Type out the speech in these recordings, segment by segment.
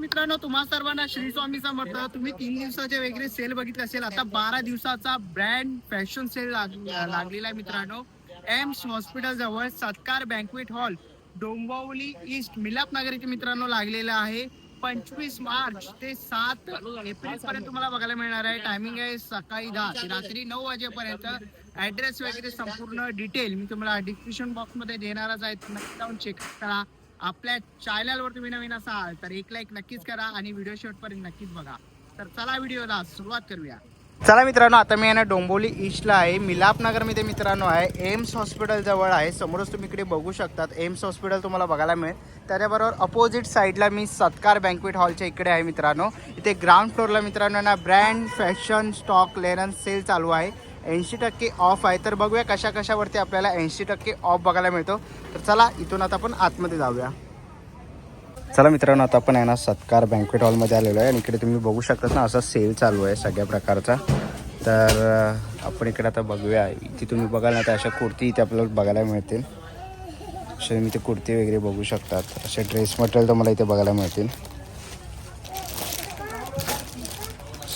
मित्रांनो, तुम्हा सर्वांना श्री स्वामी समर्थ. तुम्ही 3 दिवसाचे वगैरे सेल बघितले असेल. आता 12 दिवसाचा ब्रँड फॅशन सेल लागलेला आहे मित्रांनो. एम्स हॉस्पिटल जवळ सत्कार बँक्वेट हॉल, डोंबिवली ईस्ट, मिलाप नगर इथे मित्रांनो लागलेला आहे. 25 मार्च ते 7 एप्रिल पर्यंत तुम्हाला बघायला मिळणार आहे. टायमिंग आहे सकाळी 10 ते रात्री 9 वाजेपर्यंत. ऍड्रेस वगैरे संपूर्ण डिटेल मी तुम्हाला डिस्क्रिप्शन बॉक्स मध्ये देणारच आहे. नक्की जाऊन चेक करा. आपल्या चॅनलवर तुम्ही नवीन असाल तर एक लाईक नक्कीच करा आणि व्हिडिओ शेवटपर्यंत नक्कीच बघा. तर चला व्हिडिओला सुरुवात करूया. चला मित्रांनो, आता मी आहे ना डोंबिवली ईस्टला आहे, मिलाप नगरमध्ये मित्रांनो आहे. एम्स हॉस्पिटल जवळ आहे. समोरच तुम्ही इकडे बघू शकतात एम्स हॉस्पिटल तुम्हाला बघायला मिळेल. त्याच्याबरोबर अपोजिट साईडला मी सत्कार बँक्वेट हॉलच्या इकडे आहे मित्रांनो. इथे ग्राउंड फ्लोअरला मित्रांनो ना brand fashion stock clearance sale चालू आहे. 80% ऑफ आहे. तर बघूया कशा कशावरती आपल्याला 80% ऑफ बघायला मिळतो. तर चला इथून आता आपण आतमध्ये जाऊया. चला मित्रांनो, आता आपण आहे ना सत्कार बँक्वेट हॉलमध्ये आलेलो आहे आणि इकडे तुम्ही बघू शकता ना असा सेल चालू आहे सगळ्या प्रकारचा. तर आपण इकडे आता बघूया. इथे तुम्ही बघाल ना तर अशा कुर्ती इथे आपल्याला बघायला मिळतील. असे तुम्ही ते कुर्ती वगैरे बघू शकतात. असे ड्रेस मटेरियल तुम्हाला इथे बघायला मिळतील.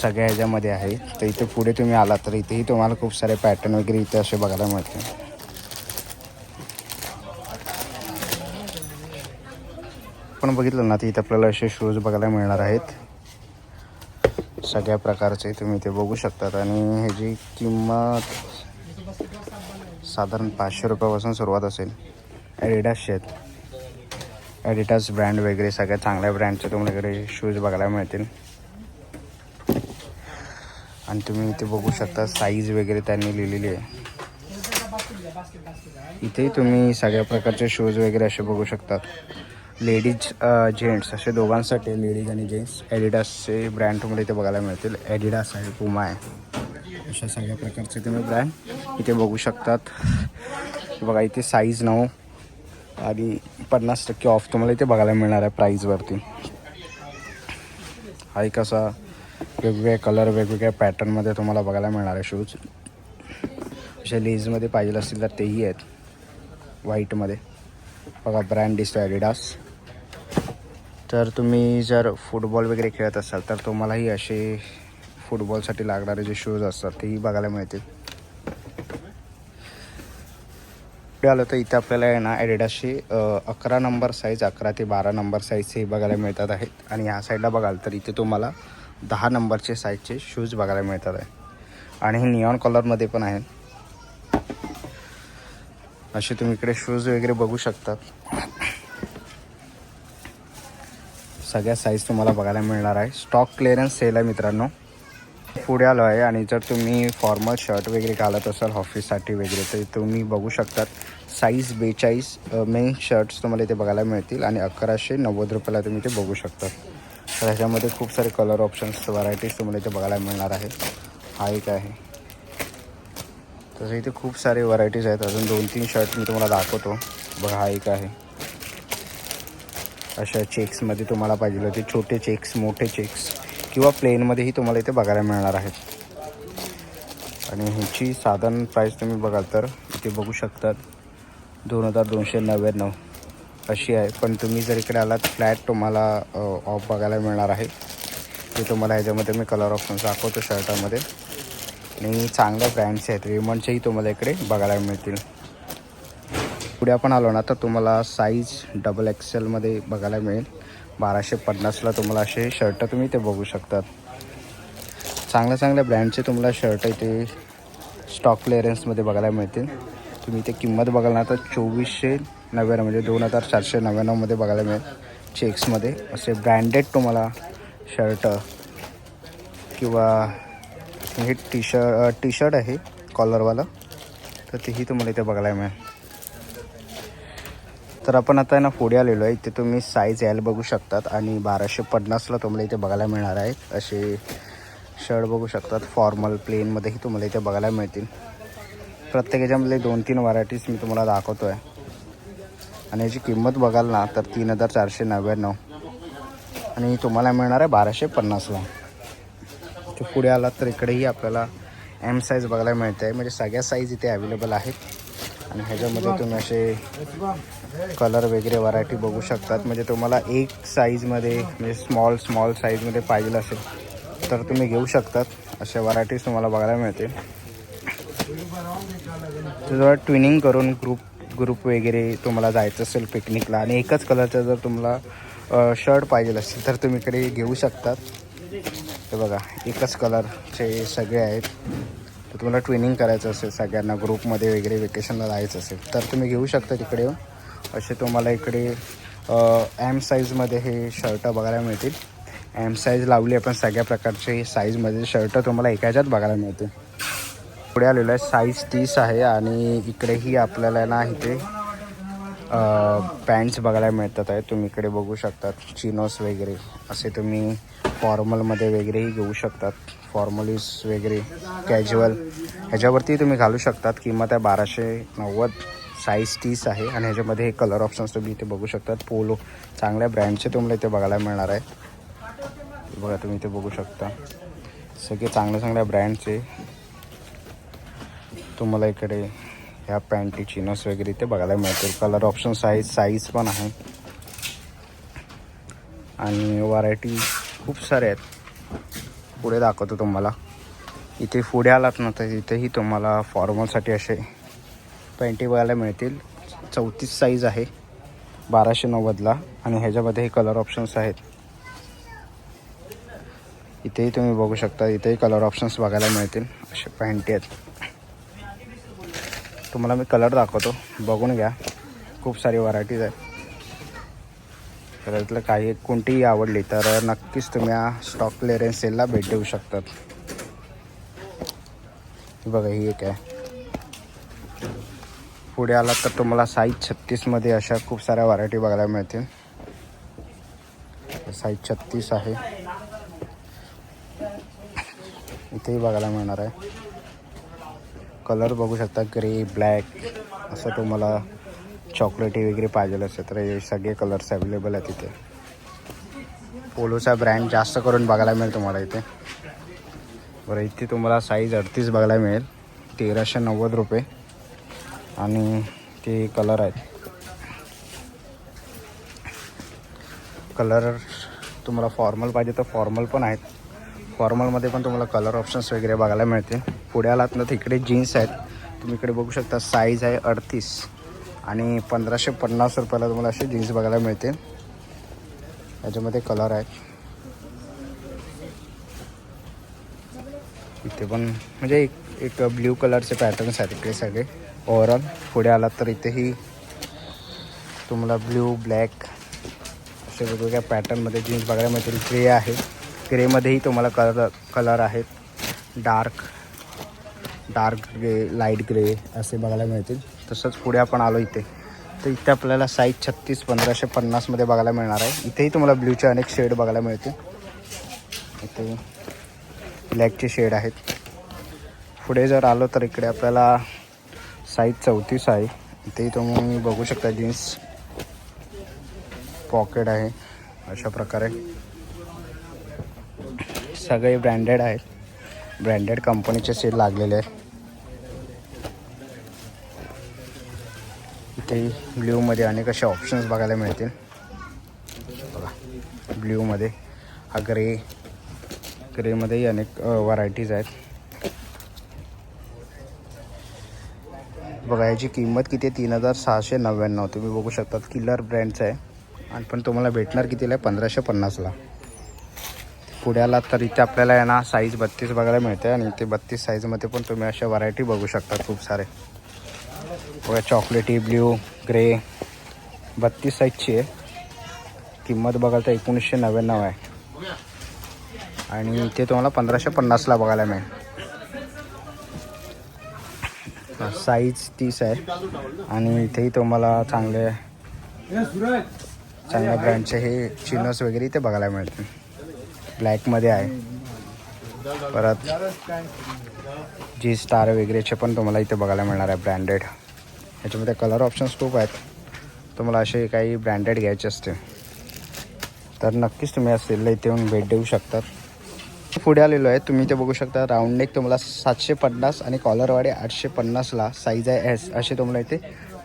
सगळ्या ह्याच्यामध्ये आहे. तर इथे पुढे तुम्ही आलात तर इथेही तुम्हाला खूप सारे पॅटर्न वगैरे इथे असे बघायला मिळतील. आपण बघितलं ना तर इथे आपल्याला असे शूज बघायला मिळणार आहेत सगळ्या प्रकारचे. तुम्ही इथे बघू शकतात आणि ह्याची किंमत साधारण 500 रुपयापासून सुरुवात असेल. ॲडिडासचे आहेत. ॲडिडास ब्रँड वगैरे सगळ्या चांगल्या ब्रँडचे तुम्हाला शूज बघायला मिळतील. आणि तुम्ही इथे बघू शकता साईज वगैरे त्यांनी लिहिलेली आहे. इथे तुम्ही सगळ्या प्रकारचे शूज वगैरे असे बघू शकतात. लेडीज जेंट्स असे दोघांसाठी, लेडीज आणि जेंट्स ॲडिडासचे ब्रँड तुम्हाला इथे बघायला मिळतील. ॲडिडास आहे, पुमा आहे, अशा सगळ्या प्रकारचे तुम्ही ब्रँड इथे बघू शकतात. बघा इथे साईज 9 आणि 50% ऑफ तुम्हाला इथे बघायला मिळणार आहे प्राईजवरती. हा एक असा वेगवेगळे कलर वेगवेगळ्या पॅटर्नमध्ये तुम्हाला बघायला मिळणार आहे शूज. असे लेजमध्ये पाहिजे असतील तर तेही आहेत, व्हाईटमध्ये. बघा ब्रँड दिसतो ॲडिडास. तर तुम्ही जर फुटबॉल वगैरे खेळत असाल तर तुम्हालाही असे फुटबॉलसाठी लागणारे जे शूज असतात तेही बघायला मिळतील. पुढे आलं तर इथे आपल्याला आहे ना ॲडिडासचे 11 नंबर साईज, 11 ते 12 नंबर साईजचे बघायला मिळतात आहेत. आणि ह्या साईडला बघाल तर इथे तुम्हाला 10 नंबरचे साईजचे शूज बघायला मिळतात आहे. आणि हे निऑन कलरमध्ये पण आहेत. असे तुम्ही इकडे शूज वगैरे बघू शकतात. सगळ्या साईज तुम्हाला बघायला मिळणार आहे. स्टॉक क्लिअरन्स सेल आहे मित्रांनो. पुढे आलो आहे आणि जर तुम्ही फॉर्मल शर्ट वगैरे घालत असाल ऑफिससाठी वगैरे तर तुम्ही बघू शकतात साईज 42 मेन शर्ट्स तुम्हाला इथे बघायला मिळतील आणि 1190 रुपयाला तुम्ही इथे बघू शकतात. तर ह्याच्यामध्ये खूप सारे कलर ऑप्शन्स व्हरायटीज तुम्हाला इथे बघायला मिळणार आहे. हा एक आहे. तसं इथे खूप सारे व्हरायटीज आहेत. अजून 2-3 शर्ट मी तुम्हाला दाखवतो. बघा हा एक आहे. अशा चेक्समध्ये तुम्हाला पाहिजे होते, छोटे चेक्स, मोठे चेक्स किंवा प्लेनमध्येही तुम्हाला इथे बघायला मिळणार आहेत. आणि ह्याची साधारण प्राईस तुम्ही बघाल तर इथे बघू शकतात 2299 अशी आहे. पण तुम्ही जर इकडे आलात फ्लॅट तुम्हाला ऑफ बघायला मिळणार आहे. ते तुम्हाला ह्याच्यामध्ये मी कलर ऑप्शन्स दाखवतो शर्टामध्ये. आणि चांगल्या ब्रँड्स आहेत, रेमंडचेही तुम्हाला इकडे बघायला मिळतील. पुढे आपण आलो ना तर तुम्हाला साईज XXLमध्ये बघायला मिळेल. 1250ला तुम्हाला असे शर्ट तुम्ही इथे बघू शकतात. चांगल्या ब्रँडचे तुम्हाला शर्ट इथे स्टॉक क्लिअरन्समध्ये बघायला मिळतील. तुम्ही इथे किंमत बघाल ना तर 2499 म्हणजे 2499मध्ये बघायला मिळेल. चेक्समध्ये असे ब्रँडेड तुम्हाला शर्ट किंवा हे टी शर्ट आहे कॉलरवाला, तर तेही तुम्हाला इथे बघायला मिळेल. तर आपण आता ना पुढे आलेलो आहे. इथे तुम्ही साईज L बघू शकतात आणि 1250ला तुम्हाला इथे बघायला मिळणार आहेत. असे शर्ट बघू शकतात. फॉर्मल प्लेनमध्येही तुम्हाला इथे बघायला मिळतील. प्रत्येक ह्याच्यामधले 2-3 व्हरायटीज मी तुम्हाला दाखवतो आहे. आणि याची किंमत बघाल ना तर 3499 आणि तुम्हाला मिळणार आहे 1250ला. तर पुढे आलात तर इकडेही आपल्याला M साईज बघायला मिळते आहे. म्हणजे सगळ्या साईज इथे अवेलेबल आहेत. आणि ह्याच्यामध्ये तुम्ही असे कलर वगैरे व्हरायटी बघू शकतात. म्हणजे तुम्हाला एक साईजमध्ये म्हणजे स्मॉल साईजमध्ये पाहिजे असेल तर तुम्ही घेऊ शकतात. अशा व्हरायटीज तुम्हाला बघायला मिळते. जर ट्विनिंग करून ग्रुप वगैरे तुम्हाला जायचं असेल पिकनिकला आणि एकच कलरचा जर तुम्हाला शर्ट पाहिजे असेल तर तुम्ही इकडे घेऊ शकतात. हे बघा एकच कलरचे सगळे आहेत. तर तुम्हाला ट्विनिंग करायचं असेल सगळ्यांना ग्रुपमध्ये वगैरे वेकेशनला जायचं असेल तर तुम्ही घेऊ शकता तिकडे येऊन. असे तुम्हाला इकडे एम साईजमध्ये हे शर्ट बघायला मिळतील. एम साईज लावली आपण सगळ्या प्रकारचे साईजमध्ये शर्ट तुम्हाला एका ह्याच्यात बघायला मिळते. पुढे आलेलं आहे साईज 30 आहे आणि इकडेही आपल्याला ना इथे पॅन्ट्स बघायला मिळतात आहे. तुम्ही इकडे बघू शकतात चिनोस वगैरे असे तुम्ही फॉर्मलमध्ये वगैरेही घेऊ शकतात. फॉर्मलीज वगैरे कॅज्युअल ह्याच्यावरती तुम्ही घालू शकतात. किंमत आहे 1290. साईज 30 आहे आणि ह्याच्यामध्ये हे कलर ऑप्शन्स तुम्ही इथे बघू शकतात. पोलो चांगल्या ब्रँडचे तुम्हाला इथे बघायला मिळणार आहे. बघा तुम्ही इथे बघू शकता सगळे चांगल्या ब्रँडचे तुम्हाला इकडे ह्या पॅन्टी चिनोस वगैरे इथे बघायला मिळतील. कलर ऑप्शन्स आहेत, साईज पण आहे आणि व्हरायटी खूप सारे आहेत. पुढे दाखवतो तुम्हाला. इथे पुढे आलात ना तर इथेही तुम्हाला फॉर्मलसाठी असे पॅन्टी बघायला मिळतील. 34 साईज आहे 1290ला आणि ह्याच्यामध्ये हे कलर ऑप्शन्स आहेत. इथेही तुम्ही बघू शकता. इथेही कलर ऑप्शन्स बघायला मिळतील. असे पॅन्टी आहेत. तुम्हाला मी कलर दाखवतो बघून घ्या. खूप सारी व्हरायटीज आहेत. तर इथलं काही कोणतीही आवडली तर नक्कीच तुम्ही या स्टॉक क्लिअरन्स सेलला भेट देऊ शकतात. बघा ही एक आहे. पुढे आलात तर तुम्हाला साईज 36मध्ये अशा खूप साऱ्या व्हरायटी बघायला मिळतील. साईज 36 आहे. इथेही बघायला मिळणार आहे. कलर बघू शकता ग्रे ब्लॅक असं तुम्हाला चॉकलेटी वगैरे पाहिजे असेल तर हे सगळे कलर्स अवेलेबल आहेत इथे. पोलोचा ब्रँड जास्त करून बघायला मिळेल तुम्हाला इथे. बरं इथे तुम्हाला साईज 38 बघायला मिळेल 1390 रुपये आणि ते कलर आहेत. कलर तुम्हाला फॉर्मल पाहिजे तर फॉर्मल पण आहेत. फॉर्मलमध्ये पण तुम्हाला कलर ऑप्शन्स वगैरे बघायला मिळते. पुढे आलात ना तिकडे जीन्स आहेत. तुम्ही इकडे बघू शकता साईज आहे 38 आणि 1550 रुपयाला तुम्हाला असे जीन्स बघायला मिळते. याच्यामध्ये कलर आहेत. इथे पण म्हणजे एक ब्ल्यू कलरचे पॅटर्न्स आहेत इकडे सगळे ओव्हरऑल. पुढे आलात तर इथेही तुम्हाला ब्ल्यू ब्लॅक असे वेगवेगळ्या पॅटर्नमध्ये जीन्स बघायला मिळतील. ग्रे आहे. ग्रेमध्येही तुम्हाला कलर आहेत. डार्क ग्रे लाईट ग्रे असे बघायला मिळतील. तसंच पुढे आपण आलो इथे तर इथे आपल्याला साईज 36 1550मध्ये बघायला मिळणार आहे. इथेही तुम्हाला ब्ल्यूचे अनेक शेड बघायला मिळतील. इथे ब्लॅकचे शेड आहेत. पुढे जर आलो तर इकडे आपल्याला साईज 34 आहे. इथेही तुम्ही बघू शकता जीन्स पॉकेट आहे अशा प्रकारे. सगळे ब्रँडेड आहेत. ब्रँडेड कंपनीचे सेल लागलेले आहेत. इथे ब्ल्यूमध्ये अनेक असे ऑप्शन्स बघायला मिळतील. बघा ब्ल्यूमध्ये हा ग्रेमध्येही अनेक व्हरायटीज आहेत. बघा याची किंमत किती आहे 3699. तुम्ही बघू शकता किलर ब्रँडचं आहे आणि पण तुम्हाला भेटणार कितीला आहे 1550ला. पुढे आलात तर इथे आपल्याला आहे ना साईज 32 बघायला मिळते आणि इथे 32 साईजमध्ये पण तुम्ही अशा व्हरायटी बघू शकता खूप सारे. बघा चॉकलेटी ब्ल्यू ग्रे 32 साईजची आहे. किंमत बघाल तर 1999 आहे आणि इथे तुम्हाला 1550ला बघायला मिळेल. साईज 30 आहे आणि इथेही तुम्हाला चांगल्या ब्रँडचे हे चिनोस वगैरे इथे बघायला मिळतील. ब्लॅकमध्ये आहे. परत जी स्टार वगैरेचे पण तुम्हाला इथे बघायला मिळणार आहे ब्रँडेड. ह्याच्यामध्ये कलर ऑप्शन्स खूप आहेत. तुम्हाला असे काही ब्रँडेड घ्यायचे असते तर नक्कीच तुम्ही सेलला इथे येऊन भेट देऊ शकतात. पुढे आलेलो आहे. तुम्ही इथे बघू शकता राऊंड नेक तुम्हाला 750 आणि कॉलरवाडे 850ला साईज आहे S असे तुम्हाला इथे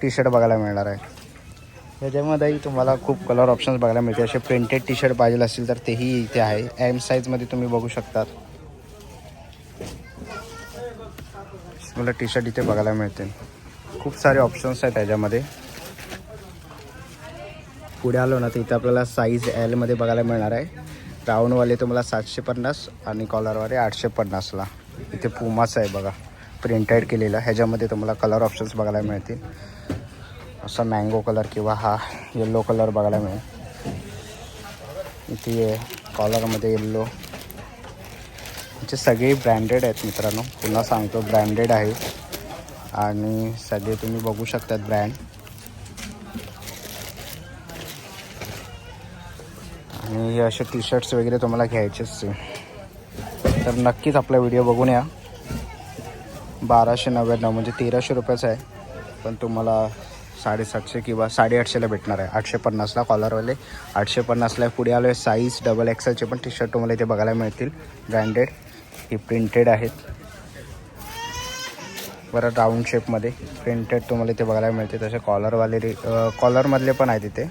टी शर्ट बघायला मिळणार आहे. ह्याच्यामध्येही तुम्हाला खूप कलर ऑप्शन्स बघायला मिळते. असे प्रिंटेड टी शर्ट पाहिजे असतील तर तेही इथे आहे. एम साईजमध्ये तुम्ही बघू शकतात. मला टी शर्ट इथे बघायला मिळते. खूप सारे ऑप्शन्स आहेत त्याच्यामध्ये. पुढे आलो ना तर इथे आपल्याला साईज एलमध्ये बघायला मिळणार आहे. राऊंडवाले तुम्हाला 750 आणि कॉलरवाले 850ला. इथे पुमाचं आहे बघा, प्रिंटेड केलेलं. ह्याच्यामध्ये तुम्हाला कलर ऑप्शन्स बघायला मिळतील. असा मँगो कलर किंवा हा येल्लो कलर बघायला मिळेल. इथे कॉलरमध्ये येल्लो. याचे सगळे ब्रँडेड आहेत मित्रांनो, पुन्हा सांगतो ब्रँडेड आहे. आणि सगळे तुम्ही बघू शकतात ब्रँड. आणि हे असे टी शर्ट्स वगैरे तुम्हाला घ्यायचेच आहे तर नक्कीच आपला व्हिडिओ बघून या. 1299 म्हणजे 1300 रुपयाचा आहे, पण तुम्हाला 750 किंवा 850ला भेटणार आहे. 850ला कॉलरवाले, 850ला. पुढे आलो आहे साईज XXLचे पण टी शर्ट तुम्हाला इथे बघायला मिळतील ब्रँडेड. हे प्रिंटेड आहेत. बरं राऊंड शेपमध्ये प्रिंटेड तुम्हाला इथे बघायला मिळते. तसे कॉलरवाले कॉलरमधले पण आहेत इथे.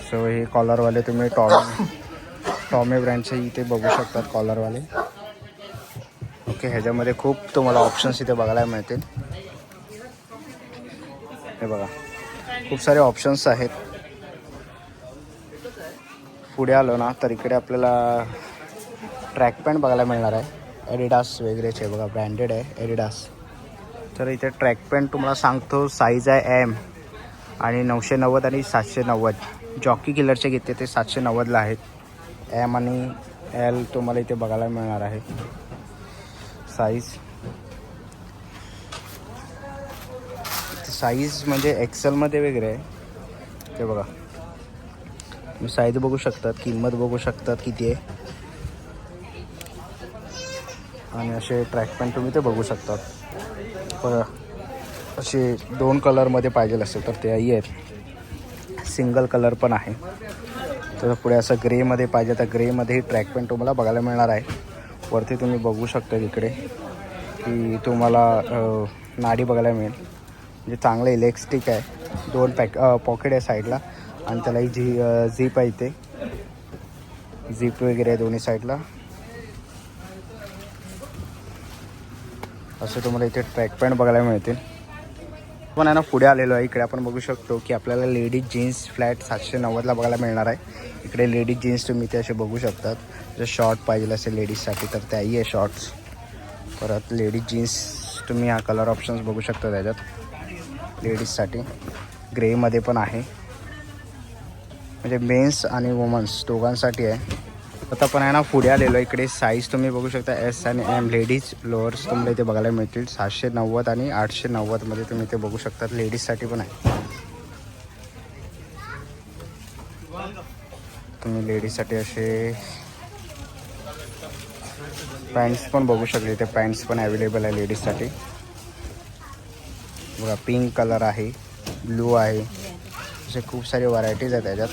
सो हे कॉलरवाले तुम्ही टॉमी ब्रँडचे इथे बघू शकतात कॉलरवाले. ओके, ह्याच्यामध्ये खूप तुम्हाला ऑप्शन्स इथे बघायला मिळतील. हे बघा, खूप सारे ऑप्शन्स आहेत. पुढे आलो ना तर इकडे आपल्याला ट्रॅक पॅन्ट बघायला मिळणार आहे. एडिडास वगैरेचे बघा, ब्रँडेड आहे एडिडास. तर इथे ट्रॅक पॅन्ट तुम्हाला सांगतो साईज आहे एम आणि 990 आणि 790. जॉकी किलरचे घेते ते 790ला आहेत. एम आणि एल तुम्हाला इथे बघायला मिळणार आहे साईज म्हणजे एक्सेलमध्ये वगैरे आहे. ते बघा, तुम्ही साईज बघू शकतात, किंमत बघू शकतात किती आहे. आणि असे ट्रॅक पॅन्ट तुम्ही ते बघू शकतात. बघा, असे 2 कलरमध्ये पाहिजे असेल तर तेही आहेत. सिंगल कलर पण आहे. तर पुढे असं ग्रेमध्ये पाहिजे तर ग्रेमध्येही ट्रॅक पॅन्ट तुम्हाला बघायला मिळणार आहे. वरती तुम्ही बघू शकता इकडे की तुम्हाला नाडी बघायला मिळेल. म्हणजे चांगलं इलेक्ट्रिक आहे. 2 पॉकेट आहे साईडला आणि त्यालाही झीप आहे इथे. झीप वगैरे आहे दोन्ही साईडला. असं तुम्हाला इथे ट्रॅक पॅन्ट बघायला मिळतील. पण आहे ना, पुढे आलेलो आहे. इकडे आपण बघू शकतो की आपल्याला लेडीज जीन्स फ्लॅट 790ला बघायला मिळणार आहे. इकडे लेडीज जीन्स तुम्ही ते असे बघू शकतात. जर शॉर्ट पाहिजे असेल लेडीजसाठी तर त्याही आहे शॉर्ट्स. परत लेडीज जीन्स तुम्ही हा कलर ऑप्शन्स बघू शकता त्याच्यात लेडीजसाठी. ग्रेमध्ये पण आहे, म्हणजे मेन्स आणि वुमन्स दोघांसाठी आहे. आता पण आहे ना, पुढे आलेलो इकडे साईज तुम्ही बघू शकता एस आणि एम लेडीज लोअर्स तुम्हाला इथे बघायला मिळतील. 790 आणि 890मध्ये तुम्ही इथे बघू शकतात. लेडीजसाठी पण आहे. तुम्ही लेडीजसाठी असे पॅन्ट्स पण बघू शकले. इथे पॅन्ट्स पण अवेलेबल आहे लेडीजसाठी. बघा, पिंक कलर आहे, ब्लू आहे, असे खूप सारे व्हरायटीज आहेत त्याच्यात.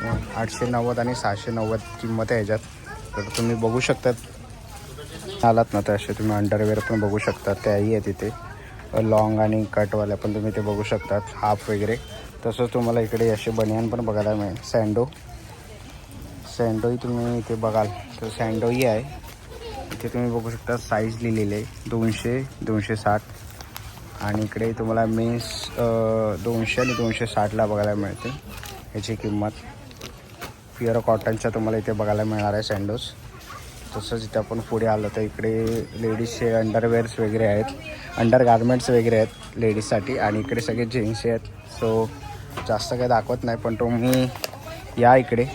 मग 890 आणि 790 किंमत आहे ह्याच्यात. तर तुम्ही बघू शकतात आलात ना तर असे तुम्ही अंडरवेअर पण बघू शकतात. त्याही आहे तिथे. लॉंग आणि कटवाल्या पण तुम्ही ते बघू शकतात, हाफ वगैरे. तसंच तुम्हाला इकडे असे बनियान पण बघायला मिळेल. सँडोही तुम्ही इथे बघाल तर सँडोही आहे. इथे तुम्ही बघू शकता साईज लिहिलेली आहे 200, 260 आणि इकडे तुम्हाला मेन्स 200 आणि 260ला बघायला मिळते. ह्याची किंमत प्युअर कॉटनच्या तुम्हाला इथे बघायला मिळणार आहे सँडोज. तसंच इथे आपण पुढे आलो तर इकडे लेडीजचे अंडरवेअर्स वगैरे आहेत, अंडर गार्मेंट्स वगैरे आहेत लेडीजसाठी. आणि इकडे सगळे जीन्स आहेत. सो जास्त काही दाखवत नाही, पण तुम्ही या इकडे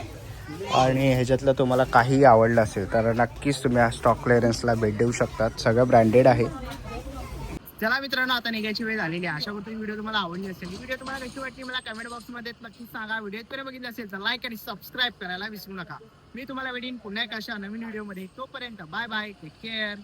आणि ह्याच्यातलं तुम्हाला काही आवडलं असेल तर नक्कीच तुम्ही स्टॉक क्लिअरन्सला भेट देऊ शकतात. सगळं ब्रँडेड आहे. चला मित्रांनो, आता निघायची वेळ झालेली आहे. आशा करतो व्हिडिओ तुम्हाला आवडली असेल. ही व्हिडिओ तुम्हाला कशी वाटली मला कमेंट बॉक्समध्ये नक्कीच सांगा. व्हिडिओ इथपर्यंत बघितलं असेल तर लाईक आणि सबस्क्राईब करायला विसरू नका. मी तुम्हाला भेटीन पुन्हा एका अशा नवीन व्हिडिओमध्ये. तोपर्यंत बाय बाय, टेक केअर.